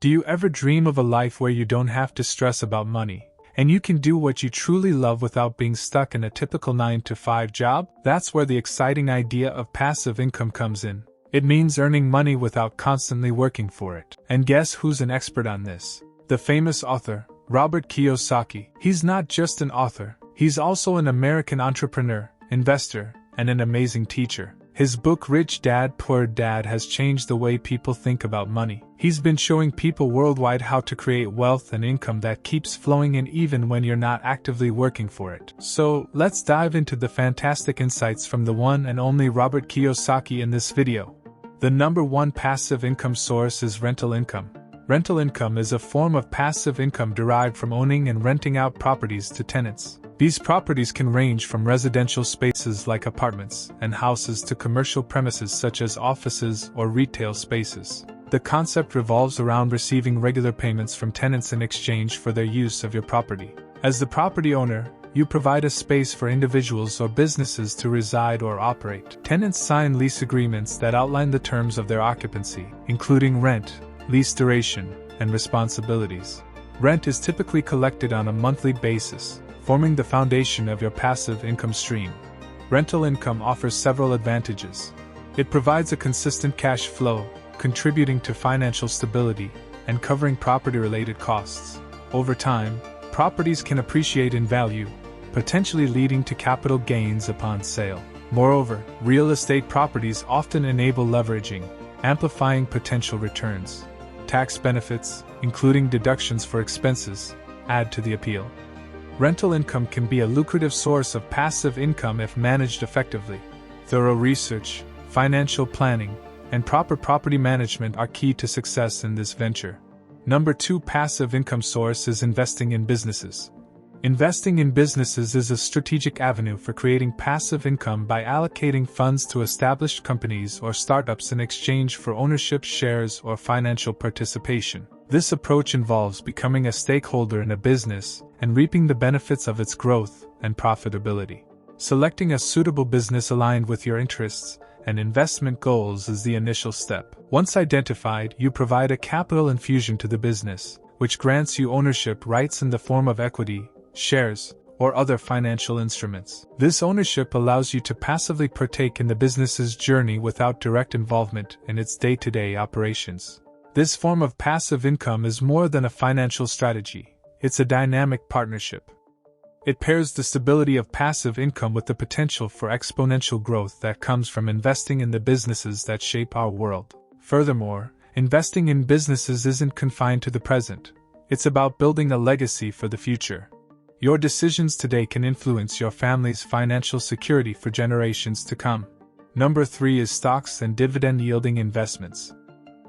Do you ever dream of a life where you don't have to stress about money, and you can do what you truly love without being stuck in a typical 9-to-5 job? That's where the exciting idea of passive income comes in. It means earning money without constantly working for it. And guess who's an expert on this? The famous author, Robert Kiyosaki. He's not just an author, he's also an American entrepreneur, investor, and an amazing teacher. His book Rich Dad Poor Dad has changed the way people think about money. He's been showing people worldwide how to create wealth and income that keeps flowing in even when you're not actively working for it. So, let's dive into the fantastic insights from the one and only Robert Kiyosaki in this video. The number one passive income source is rental income. Rental income is a form of passive income derived from owning and renting out properties to tenants. These properties can range from residential spaces like apartments and houses to commercial premises such as offices or retail spaces. The concept revolves around receiving regular payments from tenants in exchange for their use of your property. As the property owner, you provide a space for individuals or businesses to reside or operate. Tenants sign lease agreements that outline the terms of their occupancy, including rent, lease duration, and responsibilities. Rent is typically collected on a monthly basis, forming the foundation of your passive income stream. Rental income offers several advantages. It provides a consistent cash flow, contributing to financial stability and covering property-related costs. Over time, properties can appreciate in value, potentially leading to capital gains upon sale. Moreover, real estate properties often enable leveraging, amplifying potential returns. Tax benefits, including deductions for expenses, add to the appeal. Rental income can be a lucrative source of passive income if managed effectively. Thorough research, financial planning, and proper property management are key to success in this venture. Number 2 passive income source is investing in businesses. Investing in businesses is a strategic avenue for creating passive income by allocating funds to established companies or startups in exchange for ownership shares or financial participation. This approach involves becoming a stakeholder in a business and reaping the benefits of its growth and profitability. Selecting a suitable business aligned with your interests and investment goals is the initial step. Once identified, you provide a capital infusion to the business, which grants you ownership rights in the form of equity, shares, or other financial instruments. This ownership allows you to passively partake in the business's journey without direct involvement in its day-to-day operations. This form of passive income is more than a financial strategy, it's a dynamic partnership. It pairs the stability of passive income with the potential for exponential growth that comes from investing in the businesses that shape our world. Furthermore, investing in businesses isn't confined to the present, it's about building a legacy for the future. Your decisions today can influence your family's financial security for generations to come. Number 3 is stocks and dividend-yielding investments.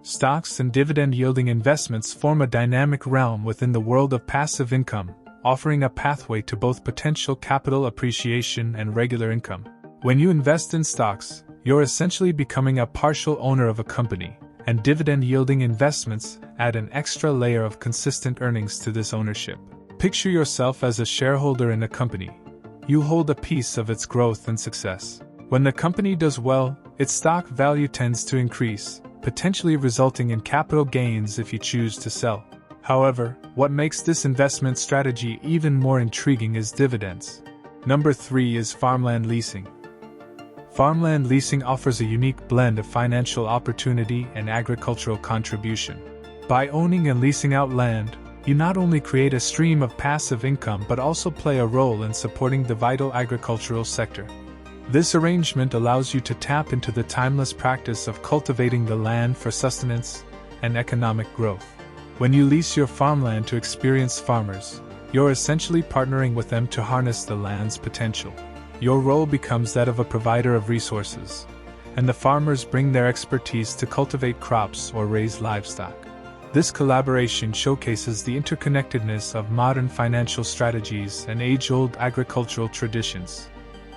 Stocks and dividend-yielding investments form a dynamic realm within the world of passive income, offering a pathway to both potential capital appreciation and regular income. When you invest in stocks, you're essentially becoming a partial owner of a company, and dividend-yielding investments add an extra layer of consistent earnings to this ownership. Picture yourself as a shareholder in a company. You hold a piece of its growth and success. When the company does well, its stock value tends to increase, potentially resulting in capital gains if you choose to sell. However, what makes this investment strategy even more intriguing is dividends. Number 3 is farmland leasing. Farmland leasing offers a unique blend of financial opportunity and agricultural contribution. By owning and leasing out land, you not only create a stream of passive income but also play a role in supporting the vital agricultural sector. This arrangement allows you to tap into the timeless practice of cultivating the land for sustenance and economic growth. When you lease your farmland to experienced farmers, you're essentially partnering with them to harness the land's potential. Your role becomes that of a provider of resources, and the farmers bring their expertise to cultivate crops or raise livestock. This collaboration showcases the interconnectedness of modern financial strategies and age-old agricultural traditions.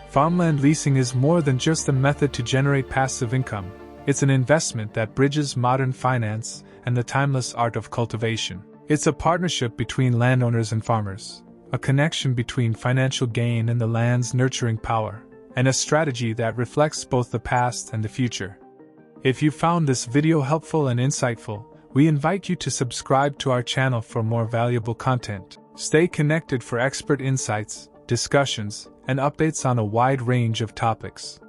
Farmland leasing is more than just a method to generate passive income, it's an investment that bridges modern finance and the timeless art of cultivation. It's a partnership between landowners and farmers, a connection between financial gain and the land's nurturing power, and a strategy that reflects both the past and the future. If you found this video helpful and insightful, We invite you to subscribe to our channel for more valuable content. Stay connected for expert insights, discussions, and updates on a wide range of topics.